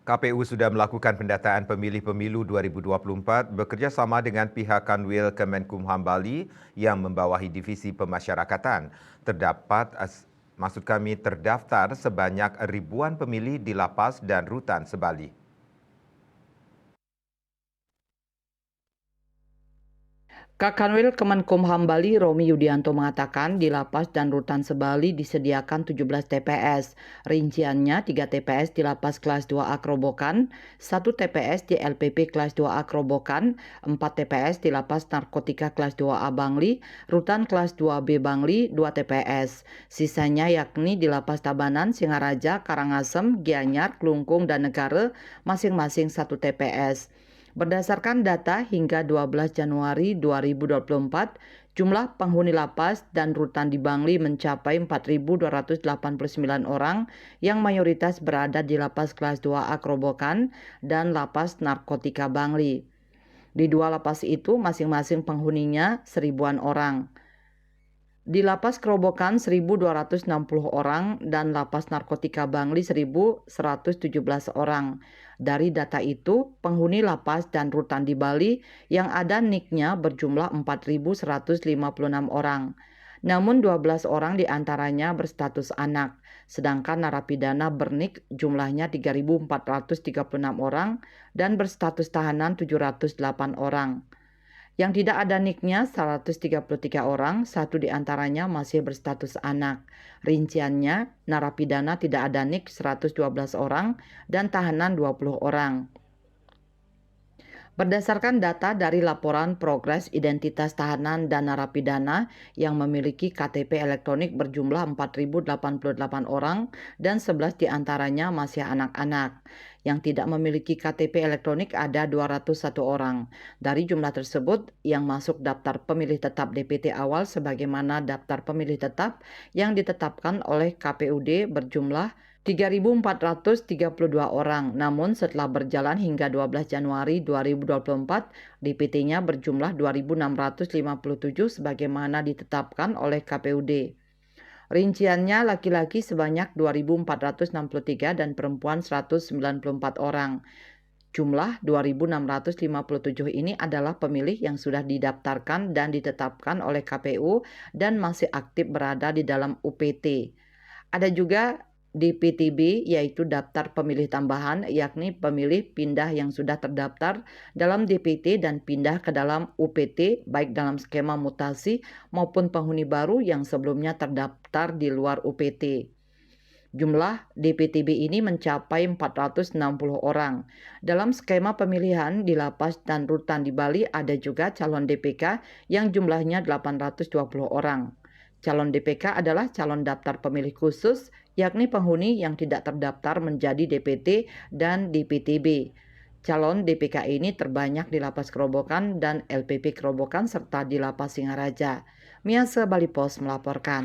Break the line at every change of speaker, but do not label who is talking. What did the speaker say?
KPU sudah melakukan pendataan pemilih pemilu 2024 bekerja sama dengan pihak Kanwil Kemenkumham Bali yang membawahi Divisi Pemasyarakatan. Terdaftar sebanyak ribuan pemilih di lapas dan rutan Sebali.
Kakanwil Kemenkumham Bali Romi Yudianto mengatakan di lapas dan rutan Sebali disediakan 17 TPS. Rinciannya 3 TPS di lapas kelas 2A Kerobokan, 1 TPS di LPP kelas 2A Kerobokan, 4 TPS di lapas narkotika kelas 2A Bangli, rutan kelas 2B Bangli 2 TPS. Sisanya yakni di lapas Tabanan, Singaraja, Karangasem, Gianyar, Klungkung, dan Negara masing-masing 1 TPS. Berdasarkan data hingga 12 Januari 2024, jumlah penghuni lapas dan rutan di Bangli mencapai 4.289 orang yang mayoritas berada di lapas kelas 2A Kerobokan dan lapas narkotika Bangli. Di dua lapas itu masing-masing penghuninya 1.000-an orang. Di lapas Kerobokan 1.260 orang dan lapas narkotika Bangli 1.117 orang. Dari data itu, penghuni lapas dan rutan di Bali yang ada NIK-nya berjumlah 4.156 orang. Namun 12 orang diantaranya berstatus anak, sedangkan narapidana bernik jumlahnya 3.436 orang dan berstatus tahanan 708 orang. Yang tidak ada NIK-nya 133 orang, satu diantaranya masih berstatus anak. Rinciannya, narapidana tidak ada NIK 112 orang dan tahanan 20 orang. Berdasarkan data dari laporan progres identitas tahanan dan narapidana yang memiliki KTP elektronik berjumlah 4.088 orang dan 11 diantaranya masih anak-anak. Yang tidak memiliki KTP elektronik ada 201 orang. Dari jumlah tersebut, yang masuk daftar pemilih tetap DPT awal sebagaimana daftar pemilih tetap yang ditetapkan oleh KPUD berjumlah 3.432 orang, namun setelah berjalan hingga 12 Januari 2024, DPT-nya berjumlah 2.657 sebagaimana ditetapkan oleh KPUD. Rinciannya laki-laki sebanyak 2.463 dan perempuan 194 orang. Jumlah 2.657 ini adalah pemilih yang sudah didaftarkan dan ditetapkan oleh KPU dan masih aktif berada di dalam UPT. Ada juga DPTB yaitu daftar pemilih tambahan, yakni pemilih pindah yang sudah terdaftar dalam DPT dan pindah ke dalam UPT baik dalam skema mutasi maupun penghuni baru yang sebelumnya terdaftar di luar UPT. Jumlah DPTB ini mencapai 460 orang. Dalam skema pemilihan di lapas dan rutan di Bali ada juga calon DPK yang jumlahnya 820 orang. Calon DPK adalah calon daftar pemilih khusus, yakni penghuni yang tidak terdaftar menjadi DPT dan DPTB. Calon DPK ini terbanyak di Lapas Kerobokan dan LPP Kerobokan serta di Lapas Singaraja. Miasa Bali Pos melaporkan.